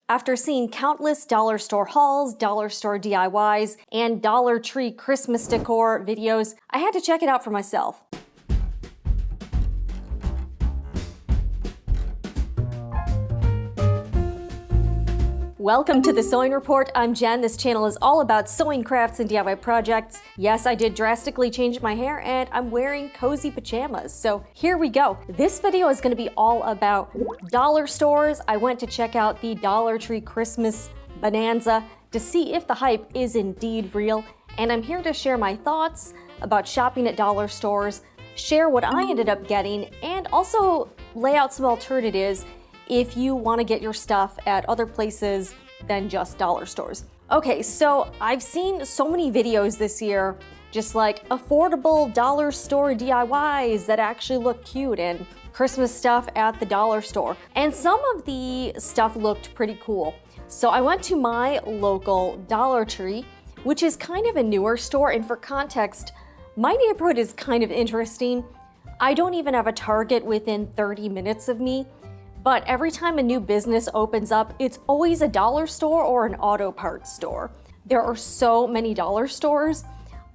After seeing countless dollar store hauls, dollar store DIYs, and Dollar Tree Christmas decor videos, I had to check it out for myself. Welcome to the Sewing Report. I'm Jen. This channel is all about sewing crafts and DIY projects. Yes, I did drastically change my hair and I'm wearing cozy pajamas. So here we go. This video is going to be all about dollar stores. I went to check out the Dollar Tree Christmas Bonanza to see if the hype is indeed real. And I'm here to share my thoughts about shopping at dollar stores, share what I ended up getting, and also lay out some alternatives if you want to get your stuff at other places than just dollar stores. Okay, so I've seen so many videos this year, just like affordable dollar store DIYs that actually look cute and Christmas stuff at the dollar store. And some of the stuff looked pretty cool. So I went to my local Dollar Tree, which is kind of a newer store. And for context, my neighborhood is kind of interesting. I don't even have a Target within 30 minutes of me. But every time a new business opens up, it's always a dollar store or an auto parts store. There are so many dollar stores.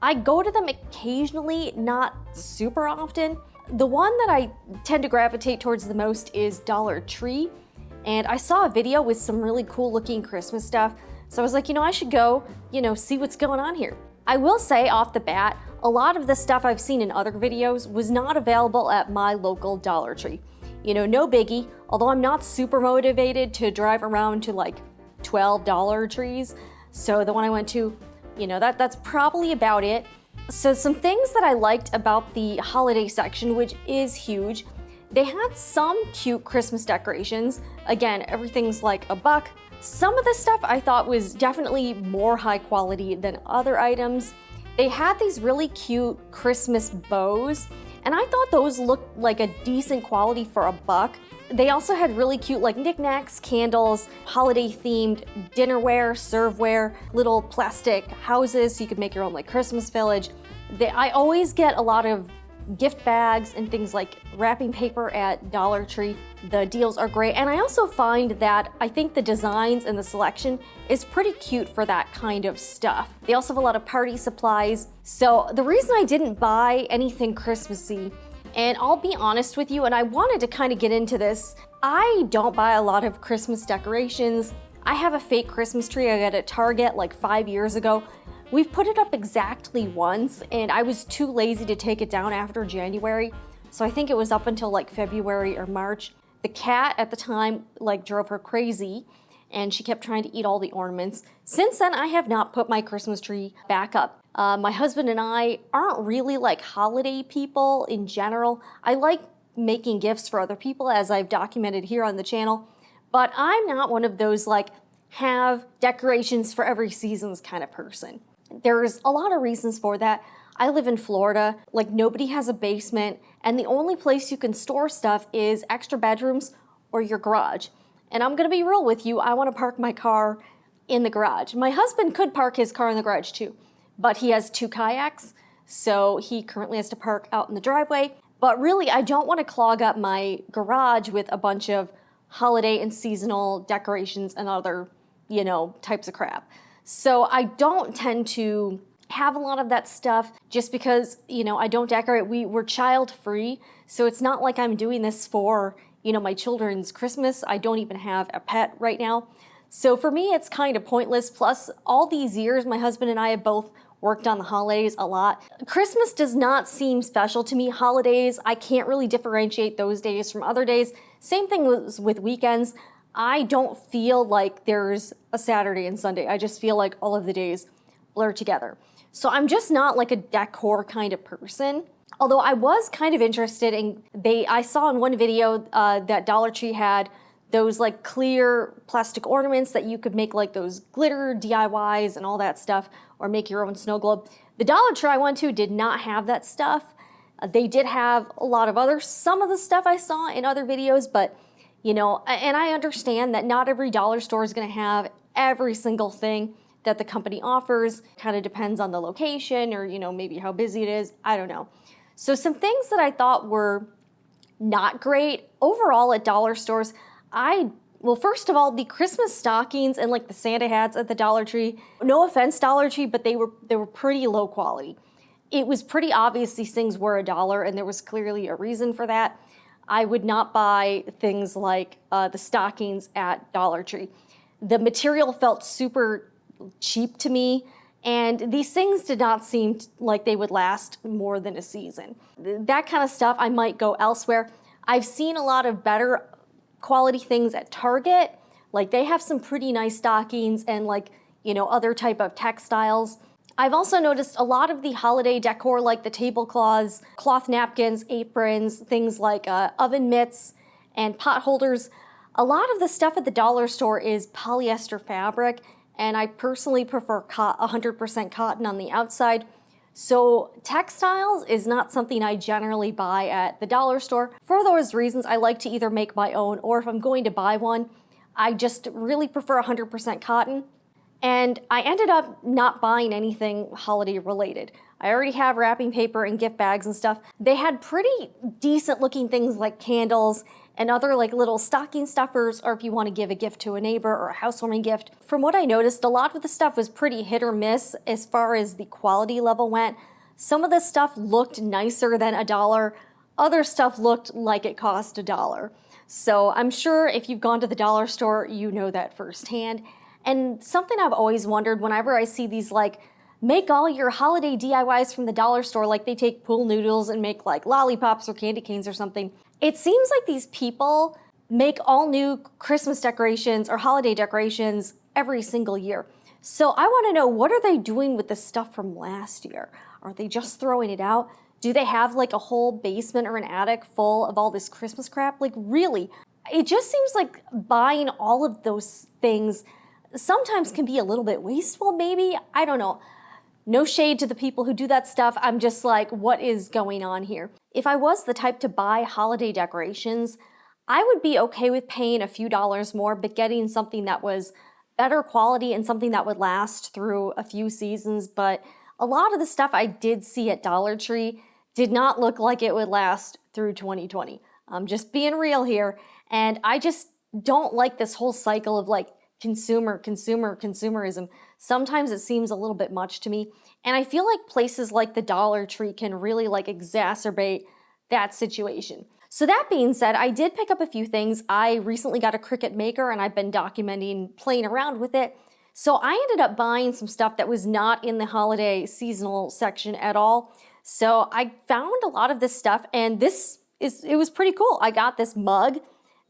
I go to them occasionally, not super often. The one that I tend to gravitate towards the most is Dollar Tree. And I saw a video with some really cool looking Christmas stuff. So I was like, I should go, see what's going on here. I will say off the bat, a lot of the stuff I've seen in other videos was not available at my local Dollar Tree. No biggie, although I'm not super motivated to drive around to like $12 trees. So the one I went to, that's probably about it. So some things that I liked about the holiday section, which is huge, they had some cute Christmas decorations. Again, everything's like $1. Some of the stuff I thought was definitely more high quality than other items. They had these really cute Christmas bows, and I thought those looked like a decent quality for $1. They also had really cute like knickknacks, candles, holiday themed dinnerware, serveware, little plastic houses so you could make your own like Christmas village. I always get a lot of gift bags and things like wrapping paper at Dollar Tree. The deals are great. And I also find that I think the designs and the selection is pretty cute for that kind of stuff. They also have a lot of party supplies. So the reason I didn't buy anything Christmassy, and I'll be honest with you, and I wanted to kind of get into this, I don't buy a lot of Christmas decorations. I have a fake Christmas tree I got at Target like 5 years ago. We've put it up exactly once, and I was too lazy to take it down after January, so I think it was up until like February or March. The cat at the time like drove her crazy, and she kept trying to eat all the ornaments. Since then, I have not put my Christmas tree back up. My husband and I aren't really like holiday people in general. I like making gifts for other people, as I've documented here on the channel, but I'm not one of those like have decorations for every seasons kind of person. There's a lot of reasons for that. I live in Florida, like nobody has a basement, and the only place you can store stuff is extra bedrooms or your garage. And I'm gonna be real with you, I wanna park my car in the garage. My husband could park his car in the garage too, but he has 2 kayaks, so he currently has to park out in the driveway. But really, I don't wanna clog up my garage with a bunch of holiday and seasonal decorations and other, types of crap. So I don't tend to have a lot of that stuff just because, I don't decorate. We're child free, so it's not like I'm doing this for, my children's Christmas. I don't even have a pet right now. So for me, it's kind of pointless. Plus, all these years, my husband and I have both worked on the holidays a lot. Christmas does not seem special to me. Holidays, I can't really differentiate those days from other days. Same thing with weekends. I don't feel like there's a Saturday and Sunday. I just feel like all of the days blur together. So I'm just not like a decor kind of person. Although I was kind of interested in, I saw in one video that Dollar Tree had those like clear plastic ornaments that you could make like those glitter DIYs and all that stuff, or make your own snow globe. The Dollar Tree I went to did not have that stuff. They did have a lot of some of the stuff I saw in other videos, but and I understand that not every dollar store is going to have every single thing that the company offers. Kind of depends on the location or, maybe how busy it is. I don't know. So some things that I thought were not great overall at dollar stores, I Well, first of all, the Christmas stockings and like the Santa hats at the Dollar Tree, no offense, Dollar Tree, but they were pretty low quality. It was pretty obvious these things were $1, and there was clearly a reason for that. I would not buy things like the stockings at Dollar Tree. The material felt super cheap to me, and these things did not seem like they would last more than a season. That kind of stuff, I might go elsewhere. I've seen a lot of better quality things at Target. Like they have some pretty nice stockings and like, other type of textiles. I've also noticed a lot of the holiday decor, like the tablecloths, cloth napkins, aprons, things like oven mitts and pot holders. A lot of the stuff at the dollar store is polyester fabric, and I personally prefer 100% cotton on the outside. So textiles is not something I generally buy at the dollar store. For those reasons, I like to either make my own, or if I'm going to buy one, I just really prefer 100% cotton. And I ended up not buying anything holiday related. I already have wrapping paper and gift bags and stuff. They had pretty decent looking things like candles and other like little stocking stuffers, or if you want to give a gift to a neighbor or a housewarming gift. From what I noticed, a lot of the stuff was pretty hit or miss as far as the quality level went. Some of the stuff looked nicer than $1. Other stuff looked like it cost $1. So I'm sure if you've gone to the dollar store, you know that firsthand. And something I've always wondered whenever I see these like, make all your holiday DIYs from the dollar store, like they take pool noodles and make like lollipops or candy canes or something. It seems like these people make all new Christmas decorations or holiday decorations every single year. So I want to know, what are they doing with the stuff from last year? Are they just throwing it out? Do they have like a whole basement or an attic full of all this Christmas crap? Like really, it just seems like buying all of those things sometimes can be a little bit wasteful, maybe. I don't know. No shade to the people who do that stuff. I'm just like, what is going on here? If I was the type to buy holiday decorations, I would be okay with paying a few dollars more, but getting something that was better quality and something that would last through a few seasons. But a lot of the stuff I did see at Dollar Tree did not look like it would last through 2020. I'm just being real here. And I just don't like this whole cycle of like, consumerism. Sometimes it seems a little bit much to me. And I feel like places like the Dollar Tree can really like exacerbate that situation. So that being said, I did pick up a few things. I recently got a Cricut Maker and I've been documenting playing around with it. So I ended up buying some stuff that was not in the holiday seasonal section at all. So I found a lot of this stuff, and it was pretty cool. I got this mug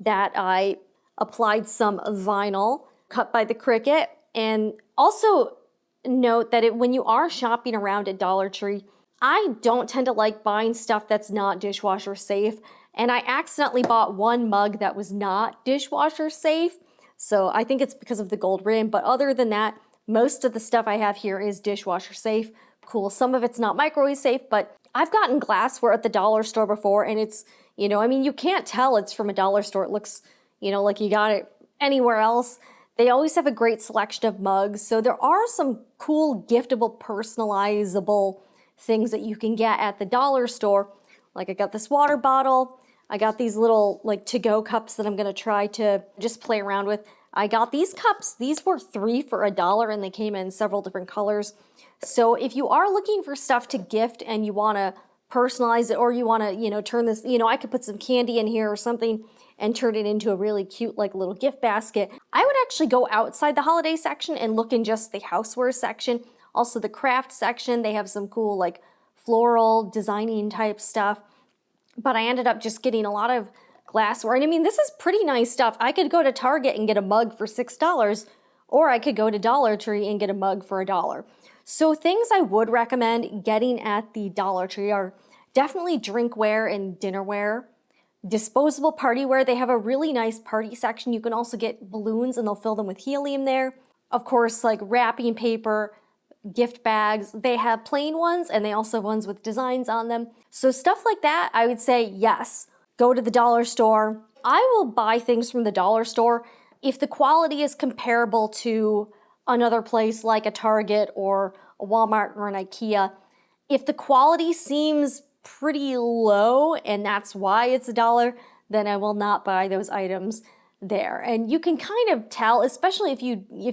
that I applied some vinyl cut by the Cricut. And also note that when you are shopping around at Dollar Tree, I don't tend to like buying stuff that's not dishwasher safe. And I accidentally bought one mug that was not dishwasher safe. So I think it's because of the gold rim. But other than that, most of the stuff I have here is dishwasher safe. Cool. Some of it's not microwave safe, but I've gotten glassware at the dollar store before, and it's, you can't tell it's from a dollar store. It looks, like you got it anywhere else. They always have a great selection of mugs. So there are some cool, giftable, personalizable things that you can get at the dollar store. Like I got this water bottle. I got these little like to-go cups that I'm going to try to just play around with. I got these cups. These were 3 for $1, and they came in several different colors. So if you are looking for stuff to gift and you want to personalize it, or you want to, turn this, I could put some candy in here or something and turn it into a really cute like little gift basket. I would actually go outside the holiday section and look in just the houseware section. Also the craft section, they have some cool like floral designing type stuff. But I ended up just getting a lot of glassware. And this is pretty nice stuff. I could go to Target and get a mug for $6, or I could go to Dollar Tree and get a mug for $1. So things I would recommend getting at the Dollar Tree are definitely drinkware and dinnerware. Disposable partyware, they have a really nice party section. You can also get balloons and they'll fill them with helium there. Of course, like wrapping paper, gift bags, they have plain ones and they also have ones with designs on them. So stuff like that, I would say yes, go to the dollar store. I will buy things from the dollar store if the quality is comparable to another place like a Target or a Walmart or an IKEA. If the quality seems pretty low and that's why it's $1, then I will not buy those items. there. And you can kind of tell, especially if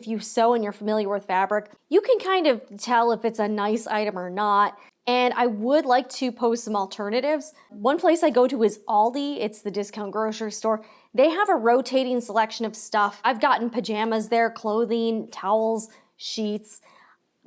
you sew and you're familiar with fabric, you can kind of tell if it's a nice item or not. And I would like to post some alternatives. One place I go to is Aldi. It's the discount grocery store. They have a rotating selection of stuff. I've gotten pajamas there, clothing, towels, sheets,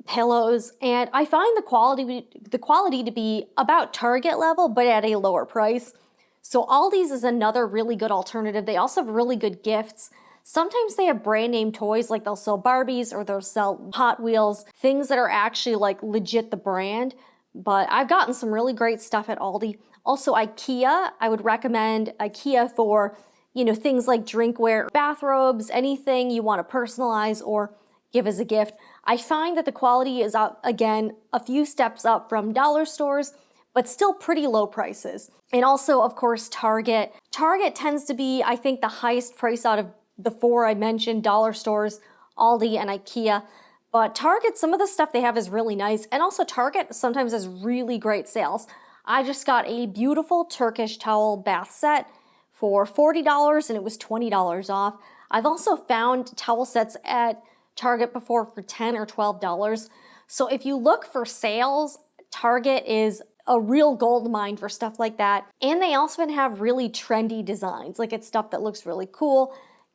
pillows, and I find the quality to be about Target level, but at a lower price. So Aldi's is another really good alternative. They also have really good gifts. Sometimes they have brand name toys, like they'll sell Barbies or they'll sell Hot Wheels, things that are actually like legit the brand. But I've gotten some really great stuff at Aldi. Also IKEA, I would recommend IKEA for, things like drinkware, bathrobes, anything you want to personalize or give as a gift. I find that the quality is, again, a few steps up from dollar stores, but still pretty low prices. And also, of course, Target. Target tends to be, I think, the highest price out of the four I mentioned, dollar stores, Aldi, and IKEA. But Target, some of the stuff they have is really nice. And also Target sometimes has really great sales. I just got a beautiful Turkish towel bath set for $40 and it was $20 off. I've also found towel sets at Target before for $10 or $12. So if you look for sales, Target is a real gold mine for stuff like that. And they also have really trendy designs. Like it's stuff that looks really cool,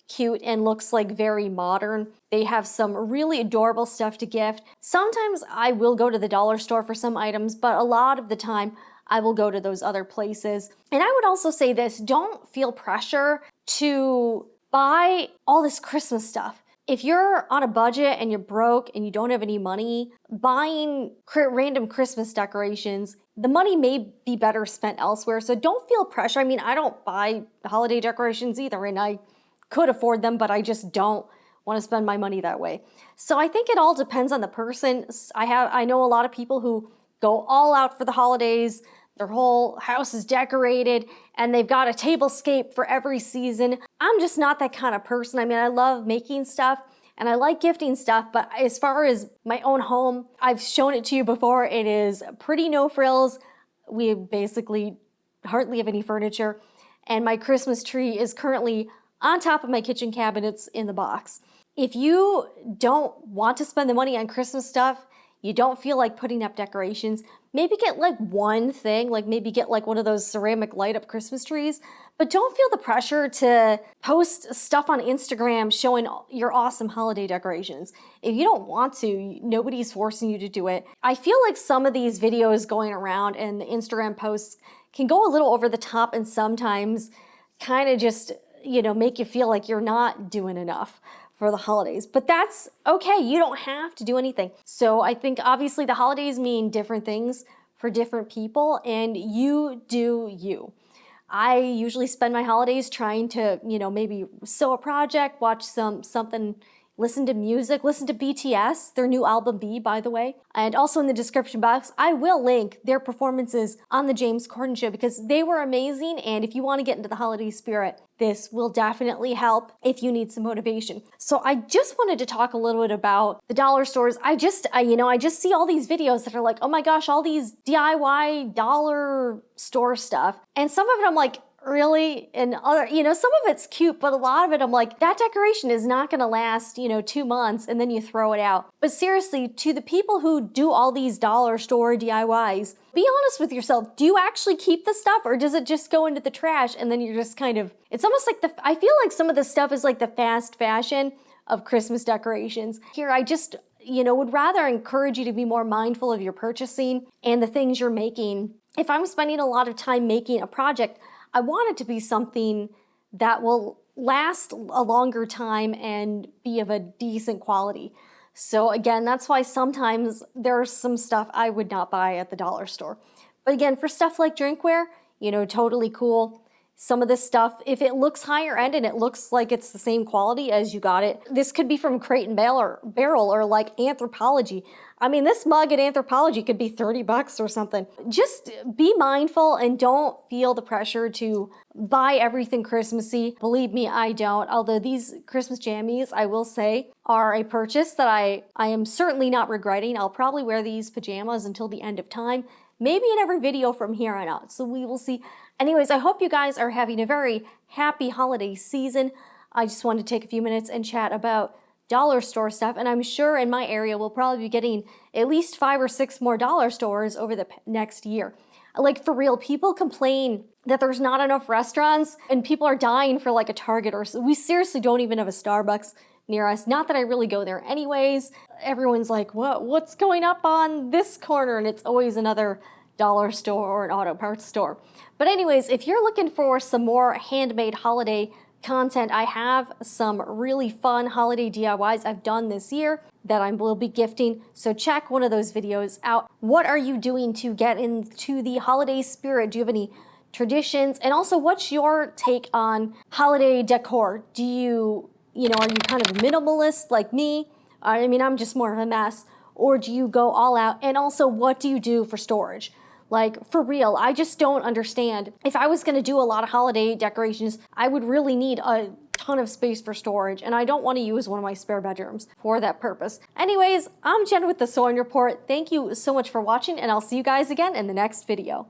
cute, and looks like very modern. They have some really adorable stuff to gift. Sometimes I will go to the dollar store for some items, but a lot of the time I will go to those other places. And I would also say this, don't feel pressure to buy all this Christmas stuff. If you're on a budget and you're broke and you don't have any money, buying random Christmas decorations, the money may be better spent elsewhere. So don't feel pressure. I mean, I don't buy holiday decorations either, and I could afford them, but I just don't want to spend my money that way. So I think it all depends on the person. I know a lot of people who go all out for the holidays. Their whole house is decorated and they've got a tablescape for every season. I'm just not that kind of person. I mean, I love making stuff and I like gifting stuff, but as far as my own home, I've shown it to you before. It is pretty no frills. We basically hardly have any furniture. And my Christmas tree is currently on top of my kitchen cabinets in the box. If you don't want to spend the money on Christmas stuff, you don't feel like putting up decorations, maybe get like one thing, like maybe get like one of those ceramic light up Christmas trees, but don't feel the pressure to post stuff on Instagram showing your awesome holiday decorations. If you don't want to, nobody's forcing you to do it. I feel like some of these videos going around and the Instagram posts can go a little over the top and sometimes kind of just, make you feel like you're not doing enough for the holidays, but that's okay. You don't have to do anything. So I think obviously the holidays mean different things for different people and you do you. I usually spend my holidays trying to, maybe sew a project, watch something, listen to music, listen to BTS, their new album B, by the way. And also in the description box, I will link their performances on the James Corden Show because they were amazing. And if you want to get into the holiday spirit, this will definitely help if you need some motivation. So I just wanted to talk a little bit about the dollar stores. I just see all these videos that are like, oh my gosh, all these DIY dollar store stuff. And some of it I'm like, really? And other, some of it's cute, but a lot of it I'm like, that decoration is not going to last, 2 months and then you throw it out. But seriously, to the people who do all these dollar store DIYs, be honest with yourself. Do you actually keep the stuff or does it just go into the trash and then you're just kind of, it's almost like I feel like some of the stuff is like the fast fashion of Christmas decorations. Here, I just, would rather encourage you to be more mindful of your purchasing and the things you're making. If I'm spending a lot of time making a project, I want it to be something that will last a longer time and be of a decent quality. So again, that's why sometimes there's some stuff I would not buy at the dollar store. But again, for stuff like drinkware, totally cool. Some of this stuff, if it looks higher end and it looks like it's the same quality as you got it, this could be from Crate and Barrel or like Anthropologie. I mean, this mug at Anthropologie could be $30 or something. Just be mindful and don't feel the pressure to buy everything Christmassy. Believe me, I don't. Although these Christmas jammies, I will say, are a purchase that I am certainly not regretting. I'll probably wear these pajamas until the end of time, maybe in every video from here on out. So we will see. Anyways, I hope you guys are having a very happy holiday season. I just wanted to take a few minutes and chat about dollar store stuff, and I'm sure in my area we'll probably be getting at least 5 or 6 more dollar stores over the next year. Like, for real, people complain that there's not enough restaurants and people are dying for like a Target, or we seriously don't even have a Starbucks near us. Not that I really go there anyways. Everyone's like, what's going up on this corner? And it's always another dollar store or an auto parts store. But anyways, if you're looking for some more handmade holiday content, I have some really fun holiday DIYs I've done this year that I will be gifting, so check one of those videos out. What are you doing to get into the holiday spirit? Do you have any traditions? And also, what's your take on holiday decor? Do you are you kind of a minimalist like me? I mean, I'm just more of a mess. Or do you go all out? And also, what do you do for storage? Like, for real, I just don't understand. If I was gonna do a lot of holiday decorations, I would really need a ton of space for storage, and I don't want to use one of my spare bedrooms for that purpose. Anyways, I'm Jen with the Sewing Report. Thank you so much for watching, and I'll see you guys again in the next video.